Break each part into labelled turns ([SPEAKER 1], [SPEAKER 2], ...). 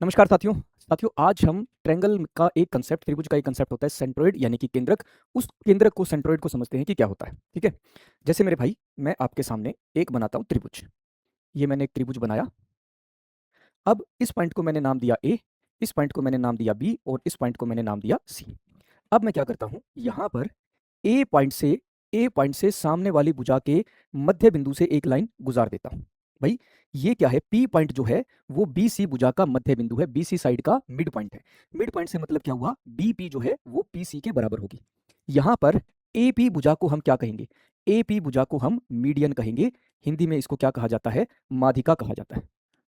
[SPEAKER 1] नमस्कार साथियों। आज हम ट्रायंगल का एक कंसेप्ट, त्रिभुज का एक कंसेप्ट होता है सेंट्रोइड यानी कि केंद्रक। उस केंद्रक को, सेंट्रोइड को समझते हैं कि क्या होता है। ठीक है। जैसे मेरे भाई, मैं आपके सामने एक बनाता हूँ त्रिभुज। ये मैंने एक त्रिभुज बनाया। अब इस पॉइंट को मैंने नाम दिया ए, इस पॉइंट को मैंने नाम दिया बी और इस पॉइंट को मैंने नाम दिया सी। अब मैं क्या करता हूँ, यहाँ पर ए पॉइंट से सामने वाली भुजा के मध्य बिंदु से एक लाइन गुजार देता हूँ। भाई, ये क्या है, पी पॉइंट जो है वो बी सी भुजा का मध्य बिंदु है, बी सी साइड का मिड पॉइंट है। मिड पॉइंट से मतलब क्या हुआ, बी पी जो है वो पी सी के बराबर होगी। यहाँ पर ए पी भुजा को हम क्या कहेंगे, ए पी भुजा को हम मीडियन कहेंगे। हिंदी में इसको क्या कहा जाता है, माध्यिका कहा जाता है।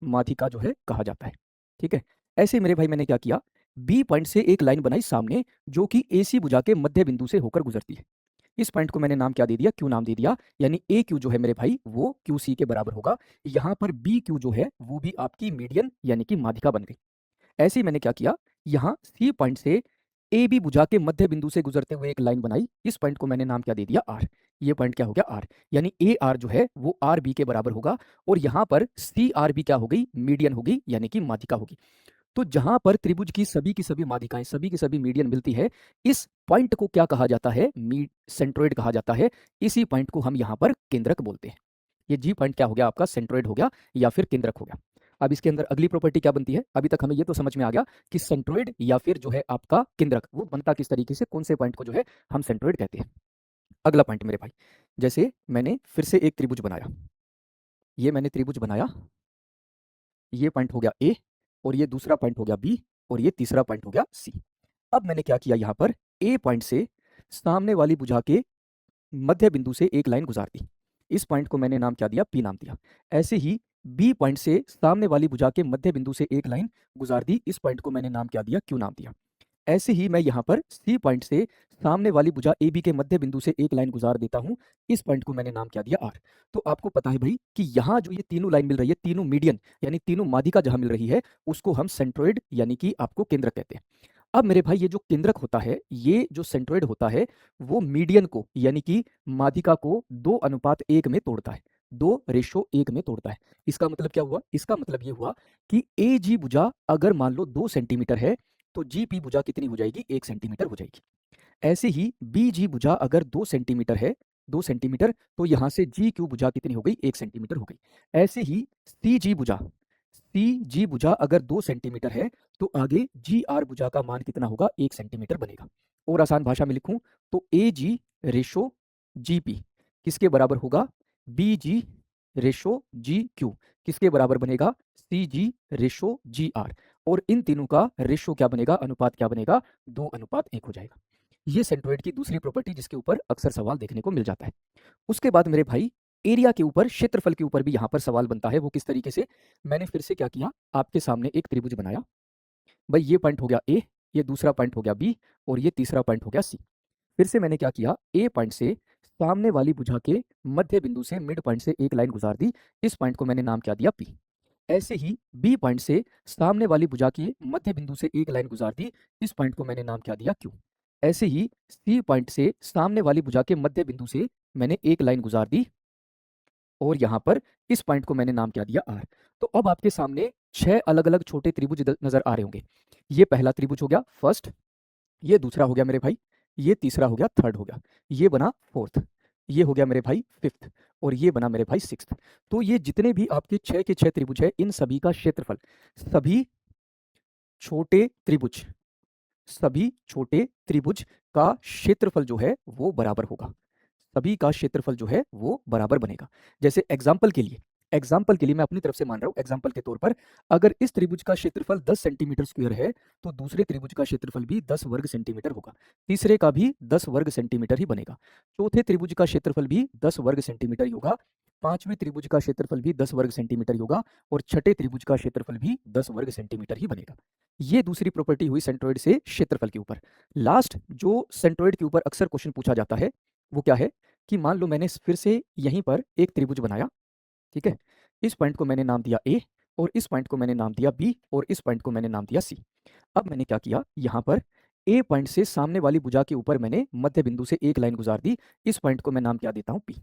[SPEAKER 1] माध्यिका जो है कहा जाता है। ठीक है। ऐसे मेरे भाई मैंने क्या किया, बी पॉइंट से एक लाइन बनाई सामने, जो कि ए सी भुजा के मध्य बिंदु से होकर गुजरती है। इस पॉइंट को मैंने नाम क्या दे दिया, क्यू नाम दे दिया। यानी ए क्यू जो है मेरे भाई वो क्यू सी के बराबर होगा। यहाँ पर बी क्यू जो है वो भी आपकी मीडियन यानी कि माध्यिका बन गई। ऐसे ही मैंने क्या किया, यहाँ सी पॉइंट से ए बी भुजा के मध्य बिंदु से गुजरते हुए एक लाइन बनाई। इस पॉइंट को मैंने नाम क्या दे दिया, आर। ये पॉइंट क्या हो गया, आर। यानी ए आर जो है वो आर बी के बराबर होगा। और यहाँ पर सी आर बी क्या हो गई, मीडियन होगी यानी कि माध्यिका होगी। तो जहां पर त्रिभुज की सभी माध्यिकाएं, सभी की सभी मीडियन मिलती है, इस पॉइंट को क्या कहा जाता है, सेंट्रोइड कहा जाता है। इसी पॉइंट को हम यहाँ पर केंद्रक बोलते हैं। ये जी पॉइंट क्या हो गया आपका, सेंट्रोइड हो गया या फिर केंद्रक हो गया। अब इसके अंदर अगली प्रॉपर्टी क्या बनती है, अभी तक हमें ये तो समझ में आ गया कि सेंट्रोइड या फिर जो है आपका केंद्रक वो बनता किस तरीके से, कौन से पॉइंट को जो है हम सेंट्रोइड कहते हैं। अगला पॉइंट मेरे भाई, जैसे मैंने फिर से एक त्रिभुज बनाया। ये मैंने त्रिभुज बनाया, ये पॉइंट हो गया ए, और ये दूसरा पॉइंट हो गया बी, और ये तीसरा पॉइंट हो गया सी। अब मैंने क्या किया, यहाँ पर ए पॉइंट से सामने वाली भुजा के मध्य बिंदु से एक लाइन गुजार दी। इस पॉइंट को मैंने नाम क्या दिया, पी नाम दिया। ऐसे ही बी पॉइंट से सामने वाली भुजा के मध्य बिंदु से एक लाइन गुजार दी। इस पॉइंट को मैंने नाम क्या दिया, क्यू नाम दिया। ऐसे ही मैं यहाँ पर सी पॉइंट से सामने वाली भुजा ए बी के मध्य बिंदु से एक लाइन गुजार देता हूँ। इस पॉइंट को मैंने नाम क्या दिया, आर। तो आपको पता है भाई कि यहाँ जो ये तीनों लाइन मिल रही है, तीनों मीडियन यानी तीनों माध्यिका जहाँ मिल रही है, उसको हम सेंट्रोइड यानी कि आपको केंद्रक कहते हैं। अब मेरे भाई, ये जो केंद्रक होता है, ये जो सेंट्रोइड होता है, वो मीडियन को यानी कि माध्यिका को 2:1 में तोड़ता है, 2:1 में तोड़ता है। इसका मतलब क्या हुआ, इसका मतलब ये हुआ कि ए जी भुजा अगर मान लो 2 सेंटीमीटर है, तो जी पी भुजा कितनी हो जाएगी, 1 सेंटीमीटर हो जाएगी। ऐसे ही बी जी भुजा अगर 2 सेंटीमीटर है, 2 सेंटीमीटर, तो यहाँ से जी क्यू भुजा कितनी हो गई, 1 सेंटीमीटर हो गई। ऐसे ही सी जी भुजा अगर 2 सेंटीमीटर है, तो आगे जी आर भुजा का मान कितना होगा, 1 सेंटीमीटर बनेगा। और आसान भाषा में लिखूं तो ए जी रेशो जी पी किसके बराबर होगा, बी जी रेशो जी क्यू किसके बराबर बनेगा, सी जी रेशो जी आर। और इन तीनों का रेशो क्या बनेगा, अनुपात क्या बनेगा, 2:1 हो जाएगा। ये सेंट्रोइड की दूसरी प्रॉपर्टी जिसके ऊपर अक्सर सवाल देखने को मिल जाता है। उसके बाद मेरे भाई, एरिया के ऊपर, क्षेत्रफल के ऊपर भी यहाँ पर सवाल बनता है। वो किस तरीके से, मैंने फिर से क्या किया, आपके सामने एक त्रिभुज बनाया। भाई, ये पॉइंट हो गया ए, ये दूसरा पॉइंट हो गया बी, और ये तीसरा पॉइंट हो गया सी। फिर से मैंने क्या किया, ए पॉइंट से सामने वाली भुजा के मध्य बिंदु से मिड पॉइंट से एक लाइन गुजार दी। इस पॉइंट को मैंने नाम क्या दिया, पी। ऐसे ही बी पॉइंट से सामने वाली भुजा के मध्य बिंदु से एक लाइन गुजार दी। इस पॉइंट को मैंने नाम क्या दिया, क्यू। ऐसे ही सी पॉइंट से सामने वाली भुजा के मध्य बिंदु से मैंने एक लाइन गुजार दी, और यहाँ पर इस पॉइंट को मैंने नाम क्या दिया, आर। तो अब आपके सामने 6 अलग अलग छोटे त्रिभुज नजर आ रहे होंगे। ये पहला त्रिभुज हो गया, फर्स्ट। ये दूसरा हो गया मेरे भाई, ये तीसरा हो गया, थर्ड हो गया, ये बना फोर्थ, ये हो गया मेरे भाई फिफ्थ, और ये बना मेरे भाई सिक्स्थ। तो ये जितने भी आपके 6 के 6 त्रिभुज है, इन सभी का क्षेत्रफल, सभी छोटे त्रिभुज सभी छोटे त्रिभुज का क्षेत्रफल जो है वो बराबर होगा। सभी का क्षेत्रफल जो है वो बराबर बनेगा। जैसे एग्जाम्पल के लिए मैं अपनी तरफ से मान रहा हूँ, एग्जाम्पल के तौर पर, अगर इस त्रिभुज का क्षेत्रफल 10 सेंटीमीटर स्क्वायर है, तो दूसरे त्रिभुज का क्षेत्रफल भी 10 वर्ग सेंटीमीटर होगा। तीसरे का भी 10 वर्ग सेंटीमीटर ही बनेगा। चौथे त्रिभुज का क्षेत्रफल भी 10 वर्ग सेंटीमीटर ही होगा। पांचवें त्रिभुज का क्षेत्रफल भी 10 वर्ग सेंटीमीटर ही होगा। और छठे त्रिभुज का क्षेत्रफल भी 10 वर्ग सेंटीमीटर ही बनेगा। ये दूसरी प्रॉपर्टी हुई सेंट्रोइड से क्षेत्रफल के ऊपर। लास्ट जो सेंट्रोइड के ऊपर अक्सर क्वेश्चन पूछा जाता है, वो क्या है कि मान लो मैंने फिर से यहीं पर एक त्रिभुज बनाया। ठीक है। इस पॉइंट को मैंने नाम दिया ए, और इस पॉइंट को मैंने नाम दिया बी, और इस पॉइंट को मैंने नाम दिया सी। अब मैंने क्या किया, यहाँ पर ए पॉइंट से सामने वाली भुजा के ऊपर मैंने मध्य बिंदु से एक लाइन गुजार दी, इस पॉइंट को मैं नाम क्या देता हूँ, पी।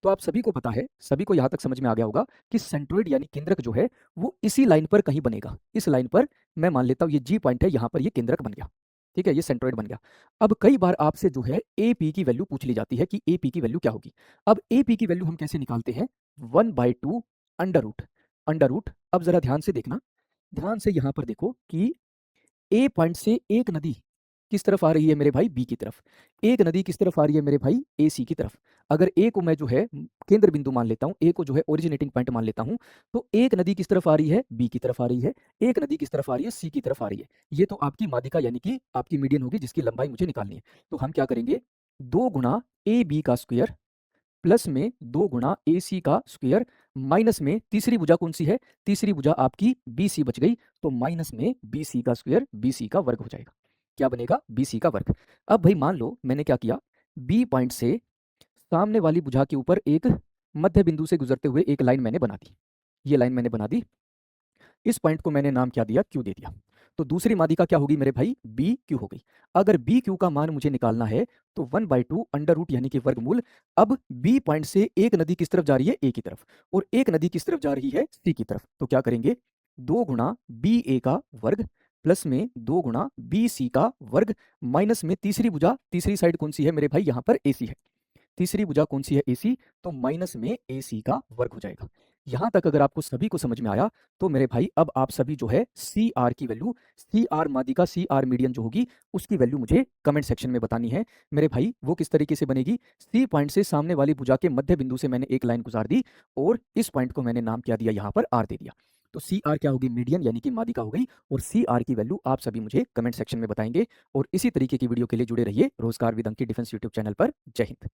[SPEAKER 1] तो आप सभी को पता है, सभी को यहाँ तक समझ में आ गया होगा कि सेंट्रोइड यानी केंद्रक जो है वो इसी लाइन पर कहीं बनेगा। इस लाइन पर मैं मान लेता हूँ ये जी पॉइंट है, यहाँ पर ये केंद्रक बन गया, ठीक है, ये सेंट्रोइड बन गया। अब कई बार आपसे जो है ए पी की वैल्यू पूछ ली जाती है कि ए पी की वैल्यू क्या होगी। अब ए पी की वैल्यू हम कैसे निकालते हैं, 1/2 अंडर रूट, अंडर रूट। अब जरा ध्यान से देखना, ध्यान से यहाँ पर देखो कि ए पॉइंट से एक नदी किस तरफ आ रही है मेरे भाई, बी की तरफ। एक नदी किस तरफ आ रही है मेरे भाई, ए सी की तरफ। अगर ए को मैं जो है केंद्र बिंदु मान लेता हूँ, ए को जो है ओरिजिनेटिंग पॉइंट मान लेता हूँ, तो एक नदी किस तरफ आ रही है, बी की तरफ आ रही है। एक नदी किस तरफ आ रही है, सी की तरफ आ रही है। ये तो आपकी माध्यिका यानी कि आपकी मीडियन होगी जिसकी लंबाई मुझे निकालनी है। तो हम क्या करेंगे, 2 गुणा ए बी का स्क्वायर प्लस में 2 गुणा ए सी का स्क्वायर, माइनस में तीसरी भुजा कौन सी है, तीसरी भुजा आपकी बी सी बच गई, तो माइनस में बी सी का स्क्वायर, बी सी का वर्ग हो जाएगा। क्या बनेगा, बी सी का वर्ग। अब भाई मान लो मैंने क्या किया, बी पॉइंट से सामने वाली भुजा के ऊपर एक मध्य बिंदु से गुजरते हुए एक लाइन मैंने बना दी, ये लाइन मैंने बना दी, इस पॉइंट को मैंने नाम क्या दिया, क्यू दे दिया। तो दूसरी माध्यिका क्या होगी मेरे भाई, बी क्यू हो गई। अगर बी क्यू का मान मुझे निकालना है तो 1/2 अंडर रूट यानी कि वर्गमूल। अब बी पॉइंट से एक नदी किस तरफ जा रही है, ए की तरफ, और एक नदी किस तरफ जा रही है, सी की तरफ। तो क्या करेंगे, 2 गुणा बी ए का वर्ग प्लस में 2 गुणा बी सी का वर्ग, माइनस में तीसरी भुजा, तीसरी साइड कौन सी है मेरे भाई, यहाँ पर ए सी है, तीसरी भुजा कौन सी है, एसी, तो माइनस में एसी का वर्ग हो जाएगा। यहां तक अगर आपको सभी को समझ में आया तो मेरे भाई अब आप सभी जो है सी आर की वैल्यू, सी आर माध्यिका, सी आर मीडियन जो होगी उसकी वैल्यू मुझे कमेंट सेक्शन में बतानी है। मेरे भाई वो किस तरीके से बनेगी, सी पॉइंट से सामने वाली भुजा के मध्य बिंदु से मैंने एक लाइन गुजार दी और इस पॉइंट को मैंने नाम क्या दिया, यहाँ पर आर दे दिया। तो सी आर क्या होगी, मीडियन यानी कि माध्यिका हो गई, और सी आर की वैल्यू आप सभी मुझे कमेंट सेक्शन में बताएंगे। और इसी तरीके की वीडियो के लिए जुड़े रहिए रोजगार with Ankit defence YouTube channel पर। जय हिंद।